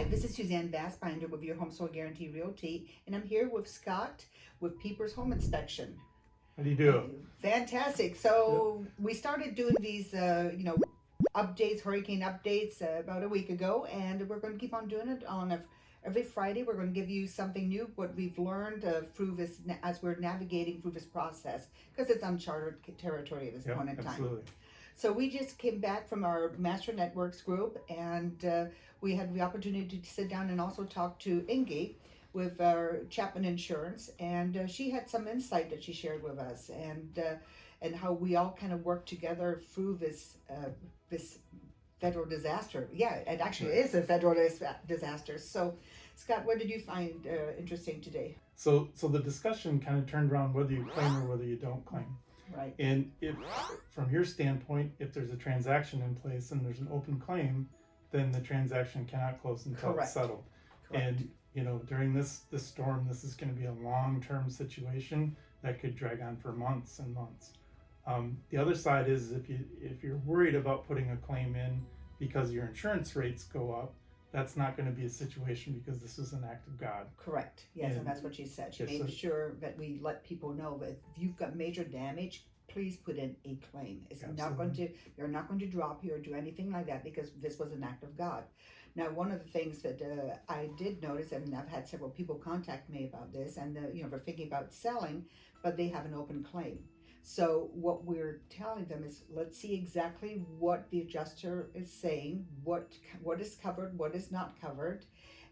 This is Suzanne Vasbinder with your Home Soil Guarantee Realty, and I'm here with Scott with Peepers Home Inspection. How do you do? Fantastic. So we started doing these, updates, hurricane updates about a week ago, and we're going to keep on doing it on every Friday. We're going to give you something new, what we've learned through this as we're navigating through this process, because it's uncharted territory at this point in time. Absolutely. So we just came back from our Master Networks group, and we had the opportunity to sit down and also talk to Inge with our Chapman Insurance, and she had some insight that she shared with us, and how we all kind of work together through this federal disaster. Yeah, it actually is a federal disaster. So, Scott, what did you find interesting today? So the discussion kind of turned around whether you claim or whether you don't claim. Right. And if, from your standpoint, if there's a transaction in place and there's an open claim, then the transaction cannot close until it's settled. Correct. And during this storm, this is going to be a long-term situation that could drag on for months and months. The other side is if you're worried about putting a claim in because your insurance rates go up, that's not going to be a situation because this is an act of God. Correct. Yes, and that's what she said. She made sure that we let people know that if you've got major damage, please put in a claim. It's not going to, you're not going to drop you or do anything like that because this was an act of God. Now, one of the things that I did notice, and I've had several people contact me about this, and they're thinking about selling, but they have an open claim. So what we're telling them is, let's see exactly what the adjuster is saying, what is covered, what is not covered.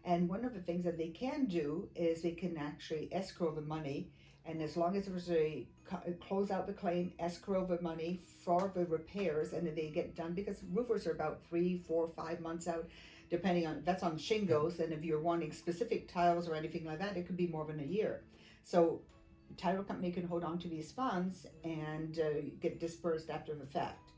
And one of the things that they can do is they can actually escrow the money. And as long as there's close out the claim, escrow the money for the repairs, and then they get done, because roofers are about 3, 4, 5 months out, depending on, that's on shingles. And if you're wanting specific tiles or anything like that, it could be more than a year. So the title company can hold on to these funds and get dispersed after the fact.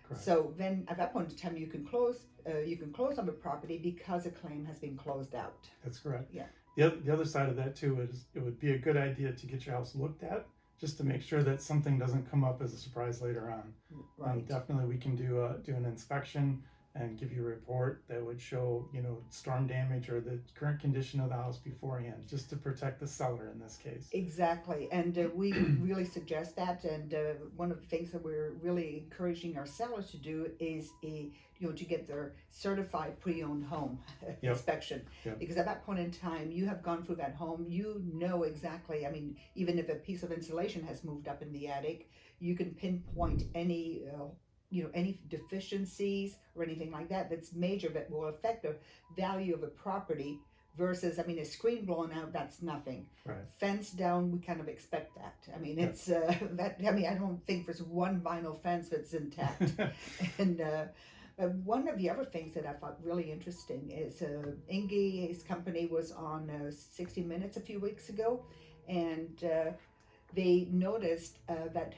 Correct. So then at that point in time, you can close on the property because a claim has been closed out. That's correct. Yeah. The other side of that too is it would be a good idea to get your house looked at just to make sure that something doesn't come up as a surprise later on. Right. Definitely we can do an inspection and give you a report that would show, storm damage or the current condition of the house beforehand, just to protect the seller in this case. Exactly, and we really suggest that. And one of the things that we're really encouraging our sellers to do is to get their certified pre-owned home inspection. Yep. Because at that point in time, you have gone through that home, you know exactly. I mean, even if a piece of insulation has moved up in the attic, you can pinpoint any deficiencies or anything like that that's major that will affect the value of a property versus, a screen blown out, that's nothing. Right. Fence down, we kind of expect that. It's I don't think there's one vinyl fence that's intact. And one of the other things that I thought really interesting is Inge's company was on 60 Minutes a few weeks ago, and they noticed that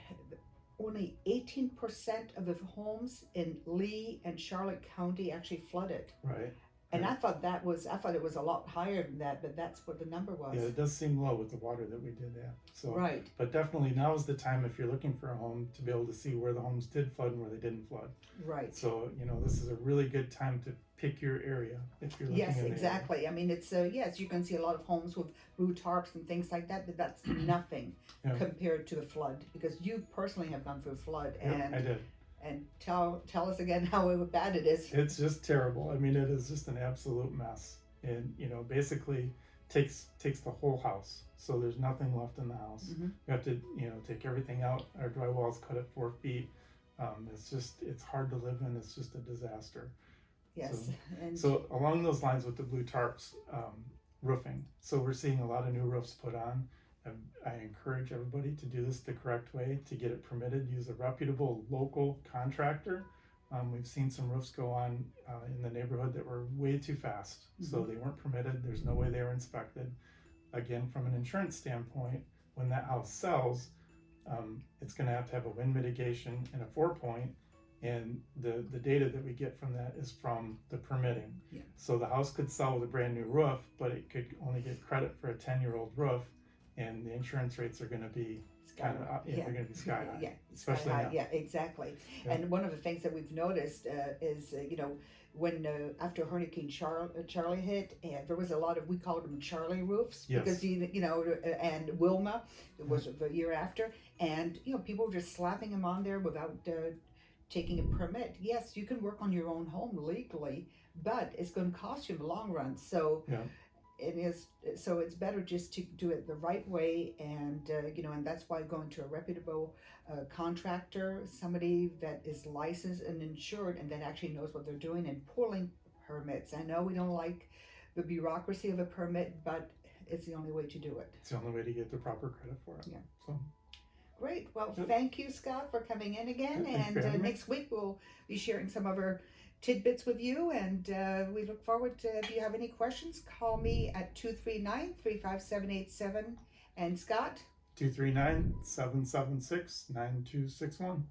only 18% of the homes in Lee and Charlotte County actually flooded. Right. And I thought it was a lot higher than that, but that's what the number was. Yeah, it does seem low with the water that we did have. So, right. But definitely now is the time if you're looking for a home to be able to see where the homes did flood and where they didn't flood. Right. So, this is a really good time to pick your area if you're looking Yes, in the exactly. area. It's yes, you can see a lot of homes with blue tarps and things like that, but that's nothing compared to the flood, because you personally have gone through a flood. I did. And tell us again how bad it is. It's just terrible. It is just an absolute mess. And, basically takes the whole house. So there's nothing left in the house. Mm-hmm. We have to, take everything out. Our drywall's cut at 4 feet. It's hard to live in. It's just a disaster. Yes. So along those lines with the blue tarps, roofing. So we're seeing a lot of new roofs put on. I encourage everybody to do this the correct way, to get it permitted. Use a reputable local contractor. We've seen some roofs go on in the neighborhood that were way too fast. Mm-hmm. So they weren't permitted. There's no way they were inspected. Again, from an insurance standpoint, when that house sells, it's going to have a wind mitigation and a 4-point. And the data that we get from that is from the permitting. Yeah. So the house could sell with a brand new roof, but it could only get credit for a 10-year-old roof. And the insurance rates are going to be kind of they're going to be sky high. Yeah, especially sky high. now. Yeah, exactly. Yeah. And one of the things that we've noticed is when after Hurricane Charlie hit, and there was a lot of, we called them Charlie roofs, Yes. because and Wilma, it was the year after, and people were just slapping them on there without taking a permit. Yes, you can work on your own home legally, but it's going to cost you in the long run. So Yeah. so it's better just to do it the right way, and and that's why going to a reputable contractor, somebody that is licensed and insured and that actually knows what they're doing, and pulling permits. I know we don't like the bureaucracy of a permit, but it's the only way to do it. It's the only way to get the proper credit for it. Yeah. So great. Well, Good. Thank you, Scott, for coming in again. Yeah, thanks for having me. Next week we'll be sharing some of our tidbits with you, and we look forward to, if you have any questions, call me at 239-35787. And Scott? 239-776-9261.